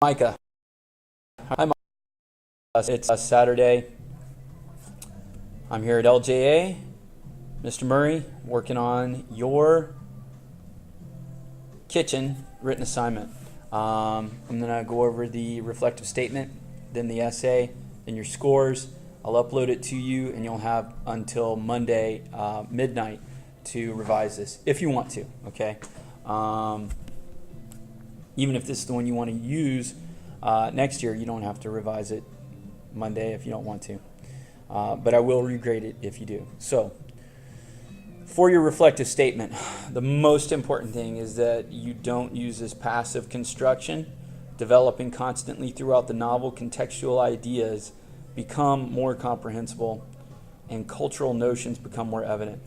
Micah. Hi, Micah. It's Saturday. I'm here at LJA. Mr. Murray, working on your kitchen written assignment. I'm going to go over the reflective statement, then the essay, then your scores. I'll upload it to you, and you'll have until Monday midnight to revise this, if you want to, okay? Even if this is the one you want to use next year, you don't have to revise it Monday if you don't want to. But I will regrade it if you do. So, for your reflective statement, the most important thing is that you don't use this passive construction. Developing constantly throughout the novel, contextual ideas become more comprehensible and cultural notions become more evident.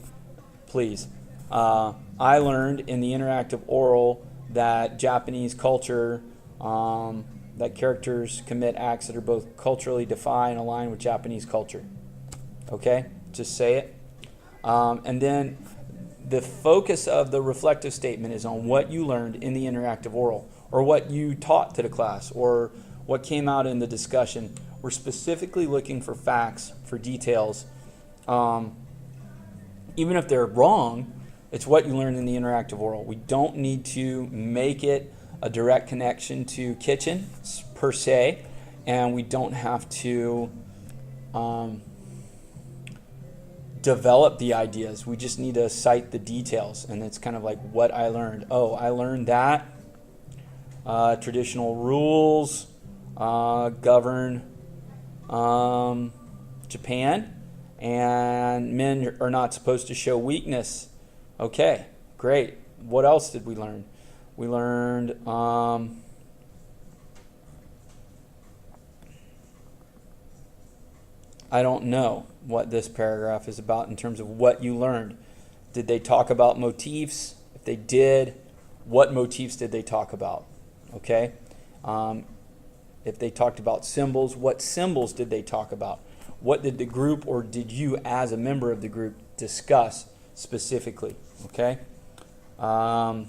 Please. I learned in the interactive oral that Japanese culture, that characters commit acts that are both culturally defined and aligned with Japanese culture. Okay? Just say it. And then the focus of the reflective statement is on what you learned in the interactive oral, or what you taught to the class, or what came out in the discussion. We're specifically looking for facts, for details. Even if they're wrong, it's what you learned in the interactive oral. We don't need to make it a direct connection to kitchen per se, and we don't have to develop the ideas. We just need to cite the details, and it's kind of like what I learned. Oh, I learned that traditional rules govern Japan, and men are not supposed to show weakness. Okay, great. What else did we learn? We learned I don't know what this paragraph is about in terms of what you learned. Did they talk about motifs? If they did, what motifs did they talk about? Okay. If they talked about symbols, what symbols did they talk about? What did the group, or did you as a member of the group, discuss specifically? Okay. I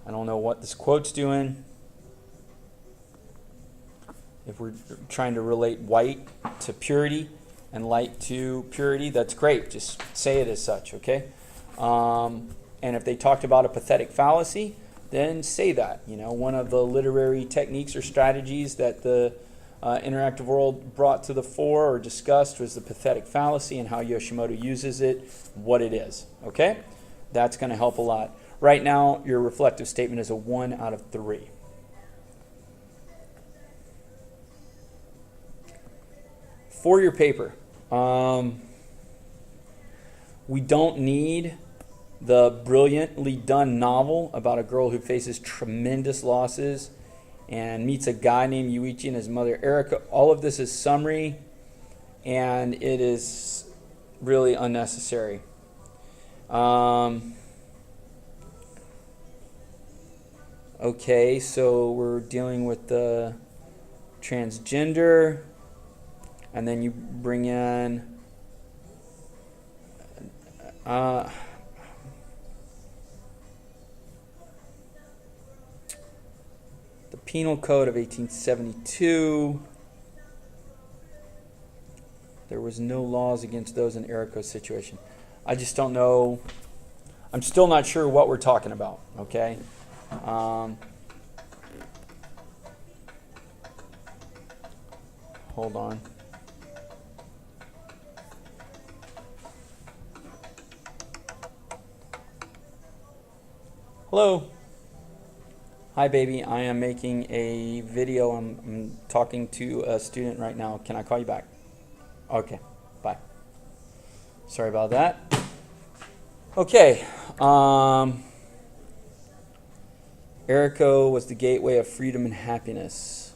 don't know what this quote's doing. If we're trying to relate white to purity and light to purity, that's great. Just say it as such, okay? And if they talked about a pathetic fallacy, then say that. You know, one of the literary techniques or strategies that the interactive world brought to the fore or discussed was the pathetic fallacy and how Yoshimoto uses it, what it is, okay? That's going to help a lot. Right now, your reflective statement is a 1 out of 3. For your paper, we don't need the brilliantly done novel about a girl who faces tremendous losses and meets a guy named Yuichi and his mother Erika. All of this is summary, and it is really unnecessary. Okay, so we're dealing with the transgender, and then you bring in the Penal Code of 1872. There was no laws against those in Eriko's situation. I just don't know. I'm still not sure what we're talking about, okay? Hold on. Hello. Hi, baby. I am making a video. I'm talking to a student right now. Can I call you back? Okay. Bye. Sorry about that. Okay. Eriko was the gateway of freedom and happiness.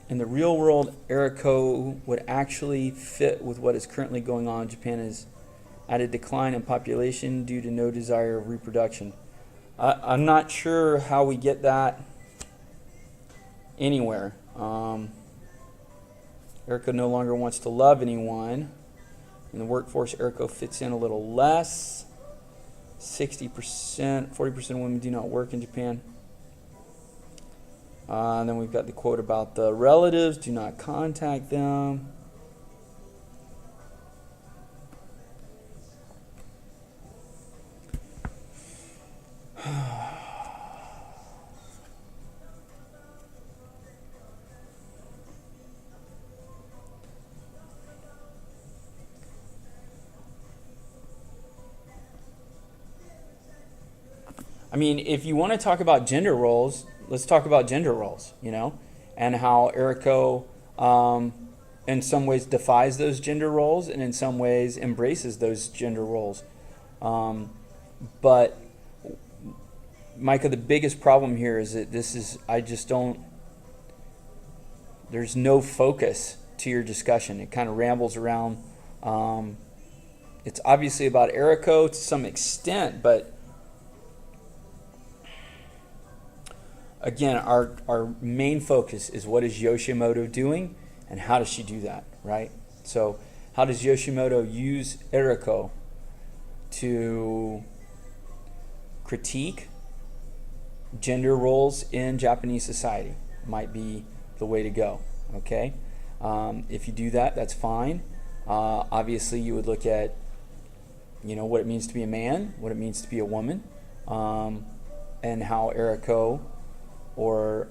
In the real world, Eriko would actually fit with what is currently going on. Japan is at a decline in population due to no desire of reproduction. I'm not sure how we get that anywhere. Eriko no longer wants to love anyone. In the workforce, Eriko fits in a little less. 60%, 40% of women do not work in Japan. And then we've got the quote about the relatives. Do not contact them. I mean, if you want to talk about gender roles, let's talk about gender roles, and how Eriko in some ways defies those gender roles and in some ways embraces those gender roles. But Micah, the biggest problem here is that there's no focus to your discussion. It kind of rambles around. It's obviously about Eriko to some extent, but again, our main focus is what is Yoshimoto doing and how does she do that, right? So how does Yoshimoto use Eriko to critique gender roles in Japanese society? Might be the way to go, okay? If you do that, that's fine. Obviously, you would look at, what it means to be a man, what it means to be a woman, and how Eriko or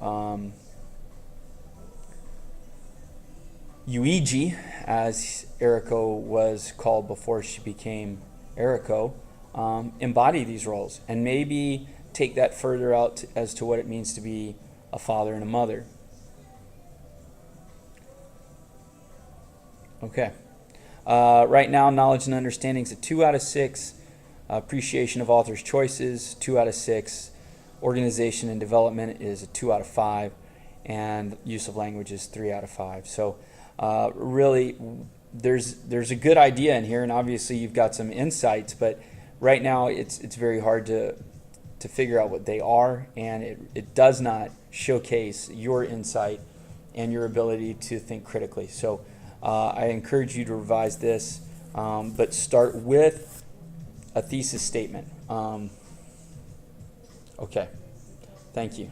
Yuiji, as Eriko was called before she became Eriko, embody these roles and maybe take that further out as to what it means to be a father and a mother. Okay. Right now, knowledge and understanding is a 2 out of 6. Appreciation of author's choices, 2 out of 6. Organization and development is a 2 out of 5, and use of language is 3 out of 5. So really, there's a good idea in here, and obviously you've got some insights, but right now it's very hard to figure out what they are, and it does not showcase your insight and your ability to think critically. So I encourage you to revise this, but start with a thesis statement. Okay, thank you.